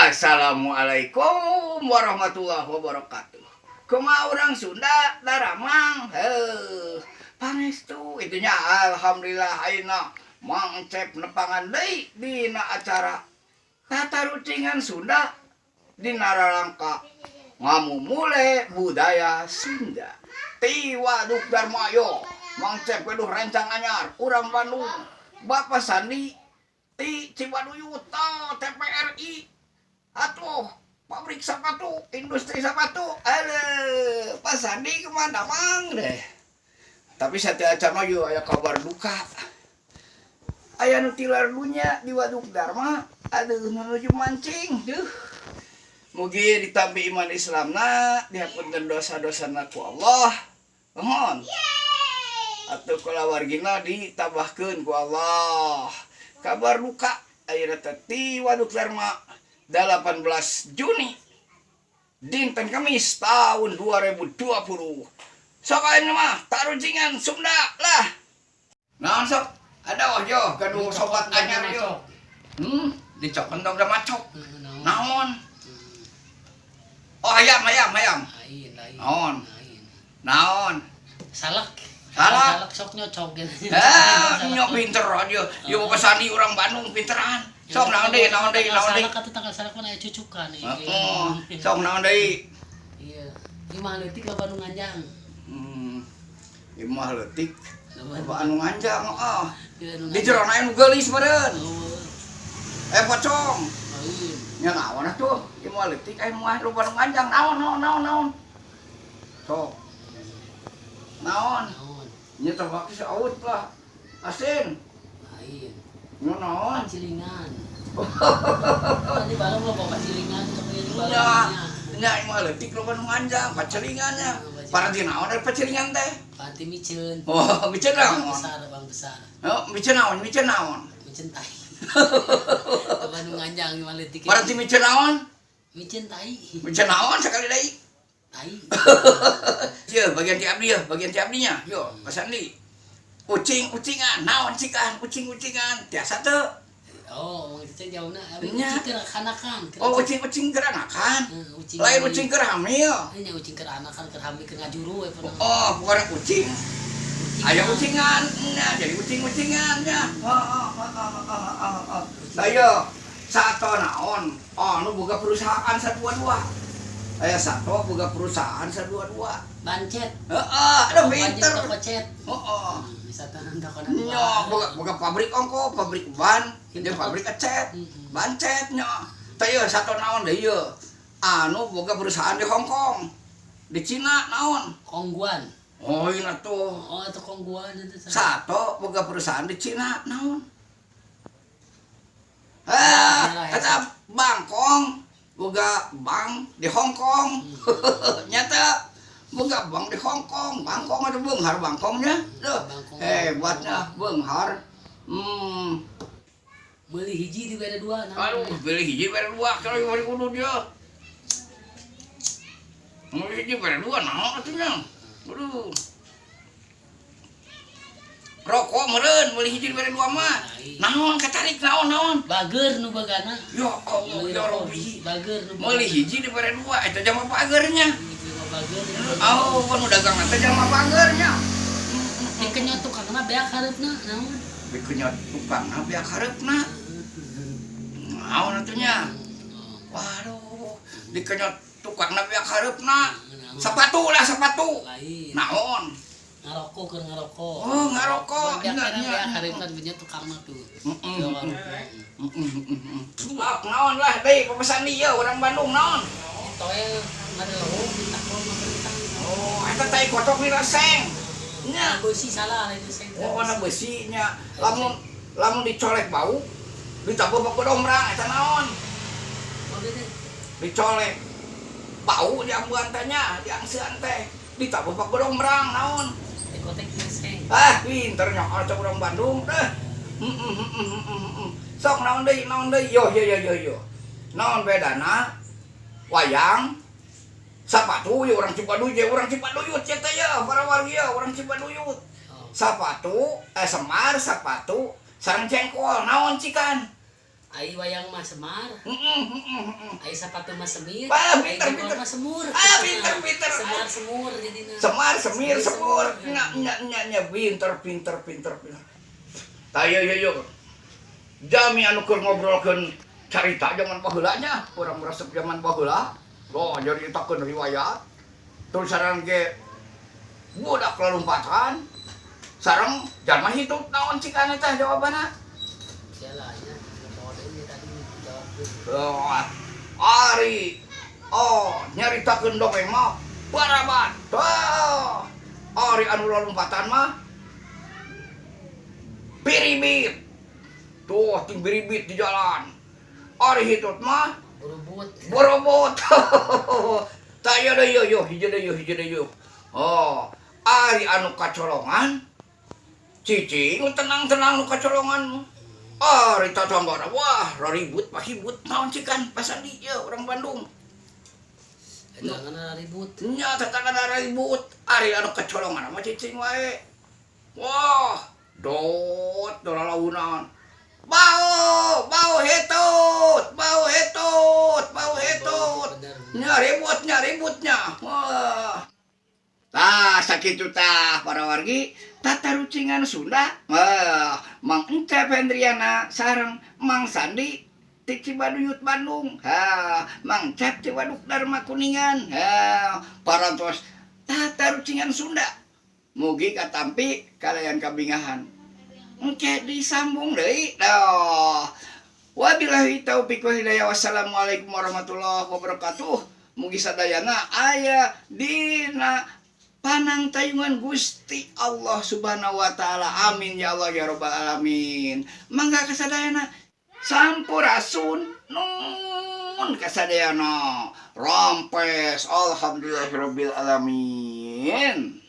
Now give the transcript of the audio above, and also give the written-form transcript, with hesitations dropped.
Assalamualaikum warahmatullahi wabarakatuh. Kumaha urang Sunda daramang pangestu itunya alhamdulillah ayeuna Mang Cep nepangan deui dina acara tatarucingan Sunda dina rangka ngamumule budaya Sunda. Ti Waduk Darmayo Mang Cep kudu rencang anyar urang Bandung Bapak Sandi ti Ciwaduyut TPRI atuh pabrik sepatu, industri sepatu, Pak Sandi kemana mang deh. Tapi setiap acara yo aya kabar duka. Aya nu tilar dunya di Waduk Dharma, aduh menuju mancing, duh. Mugi ditampi iman Islamna, dihapunten dosa-dosana ku Allah. Mohon. Atuh kula wargina ditabahkeun ku Allah. Kabar duka ayeuna teh ti Waduk Dharma 18 Juni dinten Kamis tahun 2020. Sok ayeuna mah tarucingan Sunda lah. Naon sok? Ada yo kanu sobat anyar yo. Dicok entong da macok. Naon? Oh ayam. Naon? Naon? Salak sok nyocok gitu. Nyok pinter aja. Yo Bapak Sandi urang Bandung pinteran. Sok naon deui. Salak atuh tanggal salak mah aya cucukan ieu. Sok naon deui. Iya. Ieu mah leutik ka Bandung Anjang. Ieu mah leutik. Anu nganjang di Di jerona anu geulis meureun. Pocong. Nya naon atuh? Ieu mah leutik anu mah lu Bandung Anjang. Naon. Sok. Naon? Nya teh baki saut lah. Asin. Lain. Nya naon? Pacilingan. Tadi balong lo bawa pacilingan sampai di balong. Nya mah leutik lu Bandung Anjang, pacelingannya. Parati naon ari pacelingan teh? Panti miceun. Oh, miceun naon? Bang besar. Oh, miceun naon? Micen tai. Ke Bandung Anjang mah leutik. Parati miceun naon? Micen tai. Miceun naon sakali deui? Tai. Ieu bagian ti abdi yeuh, bagian ti abdinya. Yo, Pak Sandi. Ucing-ucingan, naon cikan? Ucing-ucingan. Tiasa teu? Oh, itu jauhna. Nya. Ucing keur anakan. Oh, ucing-ucing keur anakan. Lain ucing keur hamil. Nya ucing keur anakan keur hamil keur ngajuru we pernah. Oh, bukan ucing. Aya ucingan, nya jadi ucing-ucingan nya. Ayo, sato naon? Oh, nu boga perusahaan sadua-dua. Aya sato boga perusahaan sadua-dua. Bancet. Heeh, ada pinter. Toko cet. Heeh. Wisata toko Nya boga pabrik ongko, pabrik ban, jeung pabrik ecet. Bancet nya. Teh ieu sato naon deui ieu? Anu boga perusahaan di Hong Kong. Di Cina naon? Kongguan. Oh, ieu tuh. Oh, itu Kongguan itu. Sato boga perusahaan di Cina naon? Kata Bangkong boga bank di Hong Kong. Nyata boga bank di Hong Kong. Bangkong ada beunghar Bangkongnya. Duh, hebatnya beunghar. Beli hiji di beda dua. Aduh, beli hiji bere dua kalau bari kudu dia. Beli hiji bere dua naon atunya? Aduh. Rokok meureun beli hiji bere dua mah. Naon katarik naon? Bager nu bagana. Ya Allah, ya Rabbi. Bager nu. Meuli hiji dibere dua eta jama pagernya. Bager. Oh, pun dagang teh jama pagernya. Dikenyot tukangna beak hareupna naon? Dikenyot tukangna beak hareupna. Naon atunya? Waduh, dikenyot tukangna beak hareupna. Sepatu. Lain. Naon? Ngarokok keur ngarokok. Oh, ngarokok. Beak hareupna benya tukangna tuh. Naon lah deui pepesan ieu urang Bandung naon? Toe ngadeuh takon pemerintah. Oh, eta teh kotok miraseng. Nya. Beusi salah itu seng. Oh, warna besinya. Lamun dicolek bau, ditabur pakai dombrang eta naon? Dicolek bau di ambuan teh nya, di angseun teh. Ditabur pakai dombrang naon? Dikotek seng. Pinter nya atuh urang Bandung teh. Sok naon deui? Yo. Naon bedana? Wayang sapatu ya orang Cipaduyut ya teh ya para wargi ya orang Cipaduyut. Sepatu semar sepatu sareng jengkol naon cikan Ai wayang mah Semar. Ai sapatu mah Semir. Ah, Ai pinter, jengkol pinter. mah Semur. Ah, pinter. Semar semur jadinya. Semar, semir, semur. Nya, pinter. Tayo yo. Jami anu keur ngobrolkeun carita zaman baheula nya, urang resep zaman baheula. Loh, jadi takeun riwayat. Tulisan ge budak lalumpatan. Sareng jalma hidup naon cikan teh jawabanna. Sialah ya. Kode ini tadi jawab. Oh, Ari. Oh, nyaritakeun dongeng mah barabat. Tuh. Ari anu lalumpatan mah biribit. Tuh, ting biribit di jalan. Ari hitut mah borobot. Taya deui yo, hiji deui yo. Oh, Ari anu kacolongan cicing tenang nu kacolongan. Ari tatanggana wah raribut pahibut naon cikan pasandi ya orang Bandung. Jangan ribut. Nya tatanggana raribut. Ari anu kacolongan mah cicing wae. Wah, dot dolalaunan. Bau hetut. Nya ributnya. Wah. Tah sakitu tah para wargi tatarucingan Sunda. Mang Encep Hendriana sareng Mang Sandi ti Cibaduyut Bandung. Mang Encep ti Waduk Dharma Kuningan. Parantos tatarucingan Sunda. Mugi katampi kalayan kabingahan. Engke disambung deui. Wabillahi taufiq wal hidayah. Wassalamualaikum warahmatullahi wabarakatuh. Mugi sadayana aya dina panangtayungan Gusti Allah Subhanahu wa taala. Amin ya Allah ya rabbal alamin. Mangga kasadayana sampurasun nun kasadayana rampes alhamdulillahirabbil alamin.